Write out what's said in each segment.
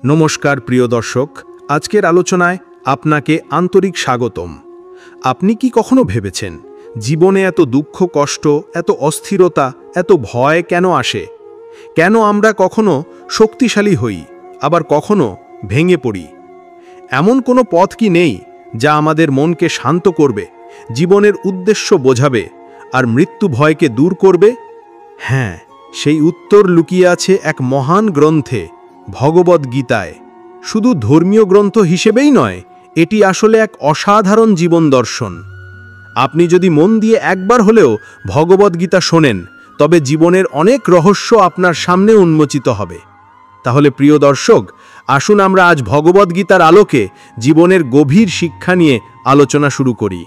নমস্কার প্রিয় দর্শক, আজকের আলোচনায় আপনাকে আন্তরিক স্বাগতম। আপনি কি কখনো ভেবেছেন জীবনে এত দুঃখ, কষ্ট, এত অস্থিরতা, এত ভয় কেন আসে? কেন আমরা কখনো শক্তিশালী হই, আবার কখনো ভেঙে পড়ি? এমন কোনো পথ কি নেই যা আমাদের মনকে শান্ত করবে, জীবনের উদ্দেশ্য বোঝাবে আর মৃত্যু ভয়কে দূর করবে? হ্যাঁ, সেই উত্তর লুকিয়ে আছে এক মহান গ্রন্থে, ভগবদ্গীতায়। শুধু ধর্মীয় গ্রন্থ হিসেবেই নয়, এটি আসলে এক অসাধারণ জীবন দর্শন। আপনি যদি মন দিয়ে একবার হলেও ভগবদ্গীতা শোনেন, তবে জীবনের অনেক রহস্য আপনার সামনে উন্মোচিত হবে। তাহলে প্রিয় দর্শক, আসুন আমরা আজ ভগবদ্গীতার আলোকে জীবনের গভীর শিক্ষা নিয়ে আলোচনা শুরু করি।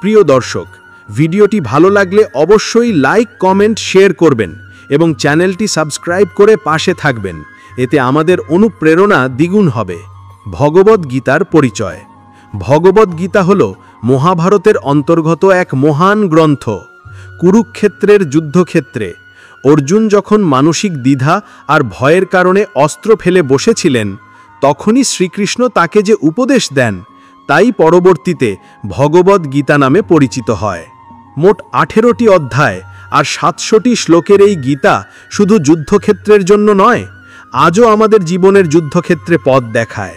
প্রিয় দর্শক, ভিডিওটি ভালো লাগলে অবশ্যই লাইক, কমেন্ট, শেয়ার করবেন এবং চ্যানেলটি সাবস্ক্রাইব করে পাশে থাকবেন। এতে আমাদের অনুপ্রেরণা দ্বিগুণ হবে। ভগবদ্গীতার পরিচয়। ভগবদ্গীতা হল মহাভারতের অন্তর্গত এক মহান গ্রন্থ। কুরুক্ষেত্রের যুদ্ধক্ষেত্রে অর্জুন যখন মানসিক দ্বিধা আর ভয়ের কারণে অস্ত্র ফেলে বসেছিলেন, তখনই শ্রীকৃষ্ণ তাকে যে উপদেশ দেন, তাই পরবর্তীতে ভগবদ্গীতা নামে পরিচিত হয়। মোট 18টি অধ্যায় আর 700টি শ্লোকের এই গীতা শুধু যুদ্ধক্ষেত্রের জন্য নয়, আজও আমাদের জীবনের যুদ্ধক্ষেত্রে পথ দেখায়।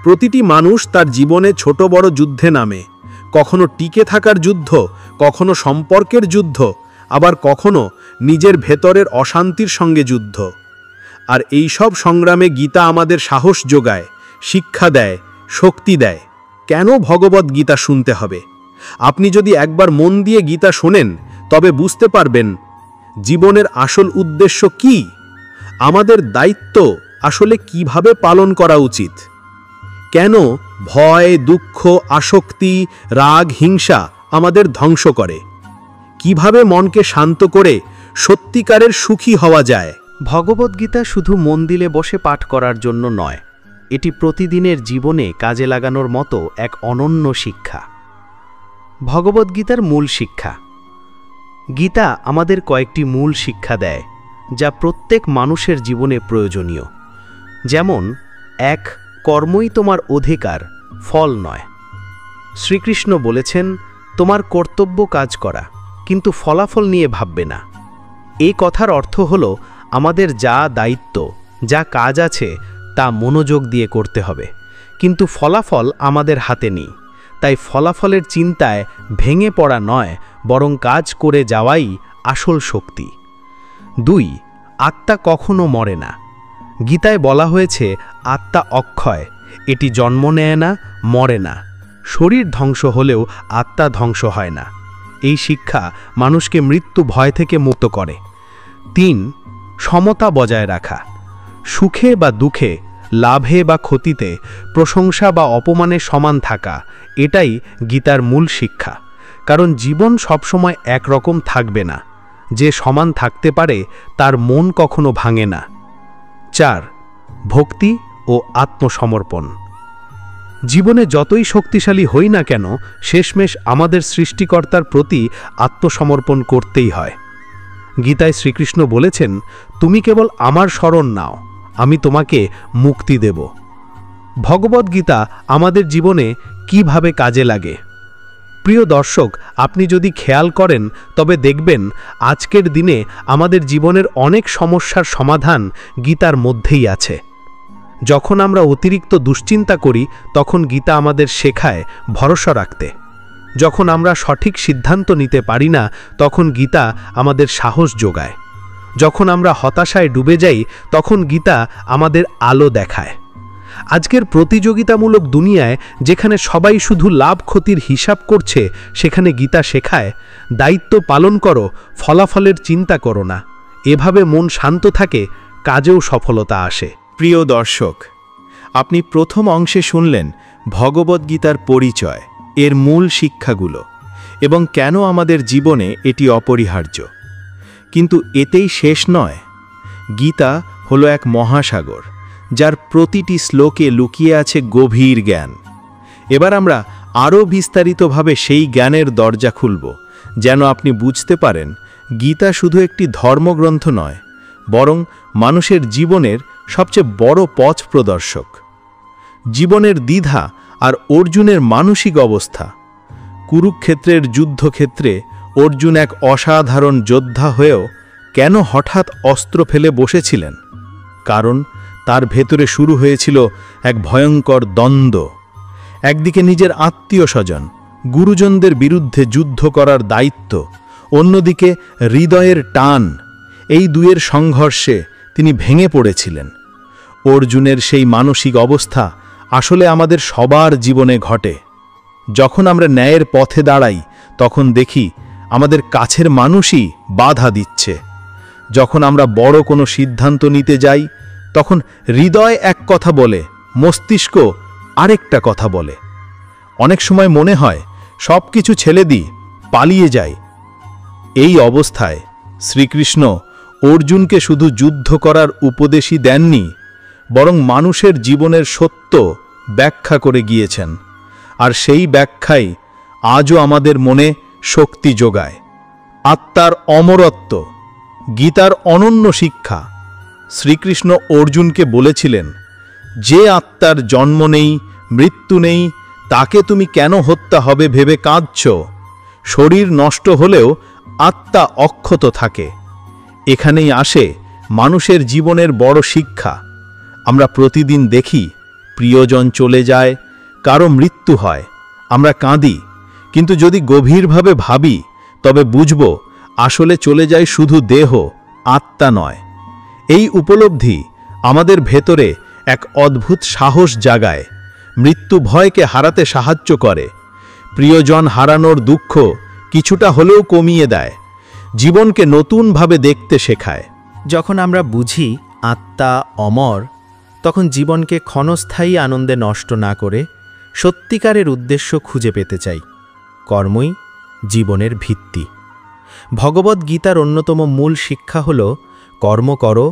প্রতিটি মানুষ তার জীবনে ছোট বড় যুদ্ধে নামে, কখনো টিকে থাকার যুদ্ধ, কখনো সম্পর্কের যুদ্ধ, আবার কখনো নিজের ভেতরের অশান্তির সঙ্গে যুদ্ধ। আর এই সব সংগ্রামে গীতা আমাদের সাহস যোগায়, শিক্ষা দেয়, শক্তি দেয়। কেন ভগবদ্গীতা শুনতে হবে? আপনি যদি একবার মন দিয়ে গীতা শোনেন, তবে বুঝতে পারবেন জীবনের আসল উদ্দেশ্য কি, আমাদের দায়িত্ব আসলে কিভাবে পালন করা উচিত, কেন ভয়, দুঃখ, আসক্তি, রাগ, হিংসা আমাদের ধ্বংস করে, কিভাবে মনকে শান্ত করে সত্যিকারের সুখী হওয়া যায়। ভগবদ্গীতা শুধু মন দিলে বসে পাঠ করার জন্য নয়, এটি প্রতিদিনের জীবনে কাজে লাগানোর মতো এক অনন্য শিক্ষা। ভগবদ্গীতার মূল শিক্ষা। গীতা আমাদের কয়েকটি মূল শিক্ষা দেয়, যা প্রত্যেক মানুষের জীবনে প্রয়োজনীয়। যেমন 1. কর্মই তোমার অধিকার, ফল নয়। শ্রীকৃষ্ণ বলেছেন, তোমার কর্তব্য কাজ করা, কিন্তু ফলাফল নিয়ে ভাববে না। এই কথার অর্থ হল, আমাদের যা দায়িত্ব, যা কাজ আছে, তা মনোযোগ দিয়ে করতে হবে, কিন্তু ফলাফল আমাদের হাতে নেই। তাই ফলাফলের চিন্তায় ভেঙে পড়া নয়, বরং কাজ করে যাওয়াই আসল শক্তি। 2. আত্মা কখনো মরে না। গীতায় বলা হয়েছে, আত্মা অক্ষয়, এটি জন্ম নেয় না, মরে না। শরীর ধ্বংস হলেও আত্মা ধ্বংস হয় না। এই শিক্ষা মানুষকে মৃত্যু ভয় থেকে মুক্ত করে। 3. সমতা বজায় রাখা। সুখে বা দুঃখে, লাভে বা ক্ষতিতে, প্রশংসা বা অপমানে সমান থাকা, এটাই গীতার মূল শিক্ষা। কারণ জীবন সবসময় একরকম থাকবে না। যে সমান থাকতে পারে, তার মন কখনো ভাঙে না। 4. ভক্তি ও আত্মসমর্পণ। জীবনে যতই শক্তিশালী হই না কেন, শেষমেশ আমাদের সৃষ্টিকর্তার প্রতি আত্মসমর্পণ করতেই হয়। গীতায় শ্রীকৃষ্ণ বলেছেন, তুমি কেবল আমার শরণ নাও, আমি তোমাকে মুক্তি দেব। ভগবদ্গীতা আমাদের জীবনে কিভাবে কাজে লাগে? প্রিয় দর্শক, আপনি যদি খেয়াল করেন, তবে দেখবেন আজকের দিনে আমাদের জীবনের অনেক সমস্যার সমাধান গীতার মধ্যেই আছে। যখন আমরা অতিরিক্ত দুশ্চিন্তা করি, তখন গীতা আমাদের শেখায় ভরসা রাখতে। যখন আমরা সঠিক সিদ্ধান্ত নিতে পারি না, তখন গীতা আমাদের সাহস যোগায়। যখন আমরা হতাশায় ডুবে যাই, তখন গীতা আমাদের আলো দেখায়। আজকের প্রতিযোগিতামূলক দুনিয়ায়, যেখানে সবাই শুধু লাভ ক্ষতির হিসাব করছে, সেখানে গীতা শেখায়, দায়িত্ব পালন করো, ফলাফলের চিন্তা করো না। এভাবে মন শান্ত থাকে, কাজেও সফলতা আসে। প্রিয় দর্শক, আপনি প্রথম অংশে শুনলেন ভগবদ্গীতার পরিচয়, এর মূল শিক্ষাগুলো এবং কেন আমাদের জীবনে এটি অপরিহার্য। কিন্তু এতেই শেষ নয়। গীতা হলো এক মহাসাগর, যার প্রতিটি শ্লোকে লুকিয়ে আছে গভীর জ্ঞান। এবার আমরা আরও বিস্তারিতভাবে সেই জ্ঞানের দরজা খুলব, যেন আপনি বুঝতে পারেন গীতা শুধু একটি ধর্মগ্রন্থ নয়, বরং মানুষের জীবনের সবচেয়ে বড় পথ প্রদর্শক। জীবনের দ্বিধা আর অর্জুনের মানসিক অবস্থা। কুরুক্ষেত্রের যুদ্ধক্ষেত্রে অর্জুন এক অসাধারণ যোদ্ধা হয়েও কেন হঠাৎ অস্ত্র ফেলে বসেছিলেন? কারণ তার ভেতরে শুরু হয়েছিল এক ভয়ঙ্কর দ্বন্দ্ব। একদিকে নিজের আত্মীয় স্বজন, গুরুজনদের বিরুদ্ধে যুদ্ধ করার দায়িত্ব, অন্যদিকে হৃদয়ের টান। এই দুয়ের সংঘর্ষে তিনি ভেঙে পড়েছিলেন। অর্জুনের সেই মানসিক অবস্থা আসলে আমাদের সবার জীবনে ঘটে। যখন আমরা ন্যায়ের পথে দাঁড়াই তখন দেখি আমাদের কাছের মানুষই বাধা দিচ্ছে। যখন আমরা বড় কোনো সিদ্ধান্ত নিতে যাই তখন হৃদয় এক কথা বলে, মস্তিষ্ক আরেকটা কথা বলে। অনেক সময় মনে হয় সব কিছু ছেড়ে দিই, পালিয়ে যাই। এই অবস্থায় শ্রীকৃষ্ণ অর্জুনকে শুধু যুদ্ধ করার উপদেশই দেননি, বরং মানুষের জীবনের সত্য ব্যাখ্যা করে গিয়েছেন। আর সেই ব্যাখ্যাই আজও আমাদের মনে শক্তি যোগায়। আত্মার অমরত্ব, গীতার অনন্য শিক্ষা। শ্রীকৃষ্ণ অর্জুনকে বলেছিলেন, যে আত্মার জন্ম নেই, মৃত্যু নেই, তাকে তুমি কেন হত্যা হবে ভেবে কাঁদছ? শরীর নষ্ট হলেও আত্মা অক্ষত থাকে। এখানেই আসে মানুষের জীবনের বড় শিক্ষা। আমরা প্রতিদিন দেখি প্রিয়জন চলে যায়, কারো মৃত্যু হয়, আমরা কাঁদি। কিন্তু যদি গভীরভাবে ভাবি তবে বুঝব আসলে চলে যায় শুধু দেহ, আত্মা নয়। এই উপলব্ধি আমাদের ভেতরে এক অদ্ভুত সাহস জাগায়, মৃত্যু ভয়কে হারাতে সাহায্য করে, প্রিয়জন হারানোর দুঃখ কিছুটা হলেও কমিয়ে দেয়, জীবনকে নতুনভাবে দেখতে শেখায়। যখন আমরা বুঝি আত্মা অমর, তখন জীবনকে ক্ষণস্থায়ী আনন্দে নষ্ট না করে সত্যিকারের উদ্দেশ্য খুঁজে পেতে চাই। কর্মই জীবনের ভিত্তি। ভগবদ্গীতার অন্যতম মূল শিক্ষা হল, কর্ম করো,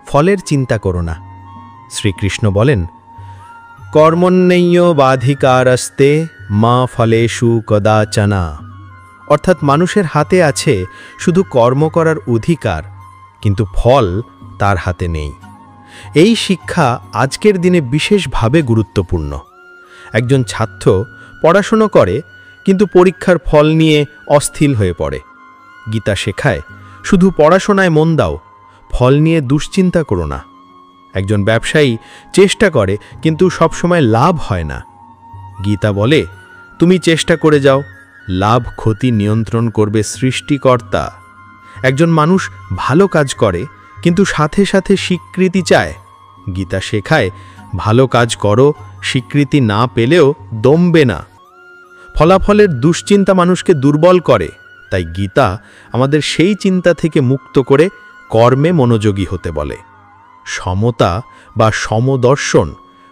ফলের চিন্তা করো না। শ্রীকৃষ্ণ বলেন, কর্মণ্যেয় বাধিকারস্তে মা ফলেষু কদাচনা। অর্থাৎ মানুষের হাতে আছে শুধু কর্ম করার অধিকার, কিন্তু ফল তার হাতে নেই। এই শিক্ষা আজকের দিনে বিশেষভাবে গুরুত্বপূর্ণ। একজন ছাত্র পড়াশুনো করে কিন্তু পরীক্ষার ফল নিয়ে অস্থির হয়ে পড়ে। গীতা শেখায়, শুধু পড়াশোনায় মন দাও, ফল নিয়ে দুশ্চিন্তা করো না। একজন ব্যবসায়ী চেষ্টা করে কিন্তু সবসময় লাভ হয় না। গীতা বলে, তুমি চেষ্টা করে যাও, লাভ ক্ষতি নিয়ন্ত্রণ করবে সৃষ্টিকর্তা। একজন মানুষ ভালো কাজ করে কিন্তু সাথে সাথে স্বীকৃতি চায়। গীতা শেখায়, ভালো কাজ করো, স্বীকৃতি না পেলেও দমবে না। ফলাফলের দুশ্চিন্তা মানুষকে দুর্বল করে। তাই গীতা আমাদের সেই চিন্তা থেকে মুক্ত করে কর্মে মনোযোগী হতে বলে। সমতা বা সমদর্শন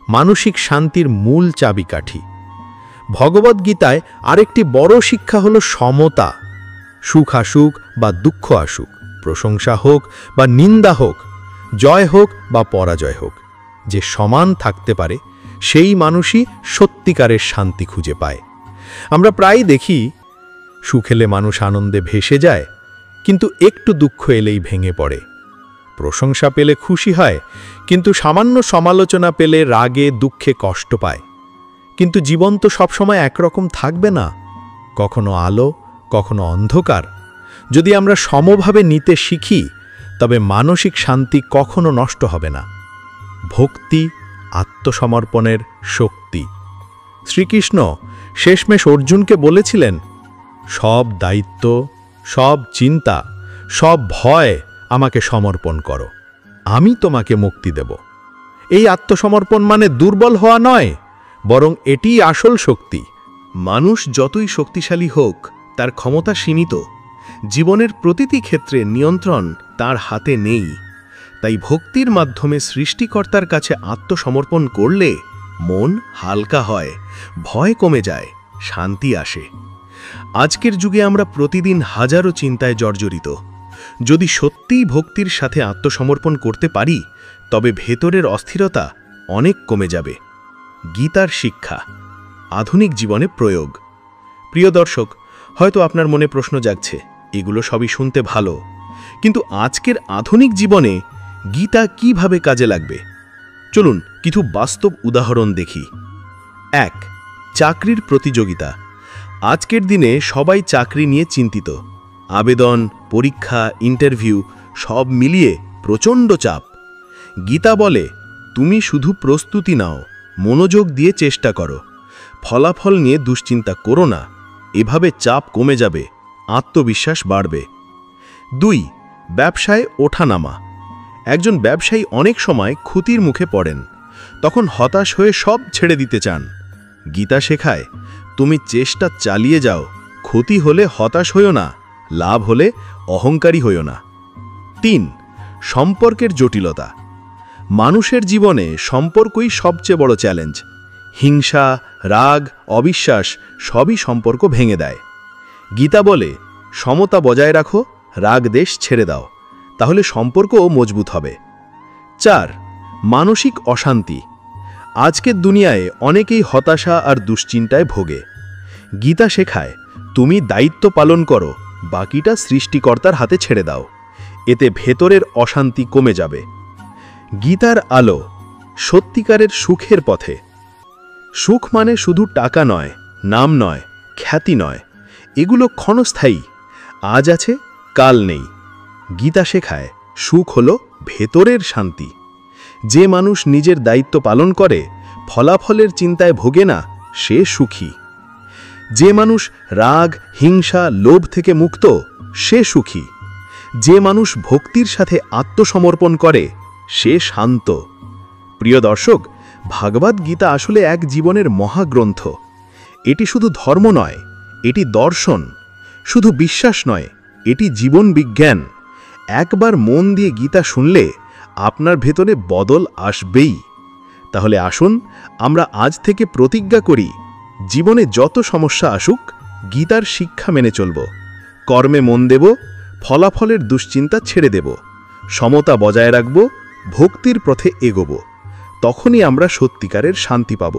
মানসিক শান্তির মূল চাবিকাঠি। ভগবদ্গীতায় আরেকটি বড় শিক্ষা হল সমতা। সুখ আসুক বা দুঃখ আসুক, প্রশংসা হোক বা নিন্দা হোক, জয় হোক বা পরাজয় হোক, যে সমান থাকতে পারে সেই মানুষই সত্যিকারের শান্তি খুঁজে পায়। আমরা প্রায় দেখি, সুখ এলে মানুষ আনন্দে ভেসে যায়, কিন্তু একটু দুঃখ এলেই ভেঙে পড়ে। প্রশংসা পেলে খুশি হয়, কিন্তু সামান্য সমালোচনা পেলে রাগে দুঃখে কষ্ট পায়। কিন্তু জীবন তো সবসময় একরকম থাকবে না, কখনো আলো, কখনো অন্ধকার। যদি আমরা সমভাবে নিতে শিখি তবে মানসিক শান্তি কখনো নষ্ট হবে না। ভক্তি আত্মসমর্পণের শক্তি। শ্রীকৃষ্ণ শেষমেশ অর্জুনকে বলেছিলেন, সব দায়িত্ব, সব চিন্তা, সব ভয় আমাকে সমর্পণ করো, আমি তোমাকে মুক্তি দেব। এই আত্মসমর্পণ মানে দুর্বল হওয়া নয়, বরং এটিই আসল শক্তি। মানুষ যতই শক্তিশালী হোক, তার ক্ষমতা সীমিত। জীবনের প্রতিটি ক্ষেত্রে নিয়ন্ত্রণ তার হাতে নেই। তাই ভক্তির মাধ্যমে সৃষ্টিকর্তার কাছে আত্মসমর্পণ করলে মন হালকা হয়, ভয় কমে যায়, শান্তি আসে। আজকের যুগে আমরা প্রতিদিন হাজারো চিন্তায় জর্জরিত। যদি সত্যিই ভক্তির সাথে আত্মসমর্পণ করতে পারি তবে ভেতরের অস্থিরতা অনেক কমে যাবে। গীতার শিক্ষা আধুনিক জীবনে প্রয়োগ। প্রিয় দর্শক, হয়তো আপনার মনে প্রশ্ন জাগছে, এগুলো সবই শুনতে ভালো, কিন্তু আজকের আধুনিক জীবনে গীতা কিভাবে কাজে লাগবে? চলুন কিছু বাস্তব উদাহরণ দেখি। 1. চাকরির প্রতিযোগিতা। আজকের দিনে সবাই চাকরি নিয়ে চিন্তিত। আবেদন, পরীক্ষা, ইন্টারভিউ সব মিলিয়ে প্রচণ্ড চাপ। গীতা বলে, তুমি শুধু প্রস্তুতি নাও, মনোযোগ দিয়ে চেষ্টা করো, ফলাফল নিয়ে দুশ্চিন্তা করো না। এভাবে চাপ কমে যাবে, আত্মবিশ্বাস বাড়বে। 2. ব্যবসায় ওঠানামা। একজন ব্যবসায়ী অনেক সময় ক্ষতির মুখে পড়েন, তখন হতাশ হয়ে সব ছেড়ে দিতে চান। গীতা শেখায়, তুমি চেষ্টা চালিয়ে যাও, ক্ষতি হলে হতাশ হইও না, লাভ হলে অহংকারী হইও না। 3. সম্পর্কের জটিলতা। মানুষের জীবনে সম্পর্কই সবচেয়ে বড় চ্যালেঞ্জ। হিংসা, রাগ, অবিশ্বাস সবই সম্পর্ক ভেঙে দেয়। গীতা বলে, সমতা বজায় রাখো, রাগ দেশ ছেড়ে দাও, তাহলে সম্পর্কও মজবুত হবে। 4. মানসিক অশান্তি। আজকের দুনিয়ায় অনেকেই হতাশা আর দুশ্চিন্তায় ভোগে। গীতা শেখায়, তুমি দায়িত্ব পালন করো, বাকিটা সৃষ্টিকর্তার হাতে ছেড়ে দাও, এতে ভেতরের অশান্তি কমে যাবে। গীতার আলো সত্যিকারের সুখের পথে। সুখ মানে শুধু টাকা নয়, নাম নয়, খ্যাতি নয়, এগুলো ক্ষণস্থায়ী, আজ আছে কাল নেই। গীতা শেখায়, সুখ হলো ভেতরের শান্তি। যে মানুষ নিজের দায়িত্ব পালন করে, ফলাফলের চিন্তায় ভোগে না, সে সুখী। যে মানুষ রাগ, হিংসা, লোভ থেকে মুক্ত, সে সুখী। যে মানুষ ভক্তির সাথে আত্মসমর্পণ করে, সে শান্ত। প্রিয় দর্শক, ভাগবত গীতা আসলে এক জীবনের মহাগ্রন্থ। এটি শুধু ধর্ম নয়, এটি দর্শন। শুধু বিশ্বাস নয়, এটি জীবন বিজ্ঞান। একবার মন দিয়ে গীতা শুনলে আপনার ভেতরে বদল আসবেই। তাহলে আসুন আমরা আজ থেকে প্রতিজ্ঞা করি, জীবনে যত সমস্যা আসুক, গীতার শিক্ষা মেনে চলব, কর্মে মন দেব, ফলাফলের দুশ্চিন্তা ছেড়ে দেব, সমতা বজায় রাখব, ভক্তির পথে এগোব। তখনই আমরা সত্যিকারের শান্তি পাব।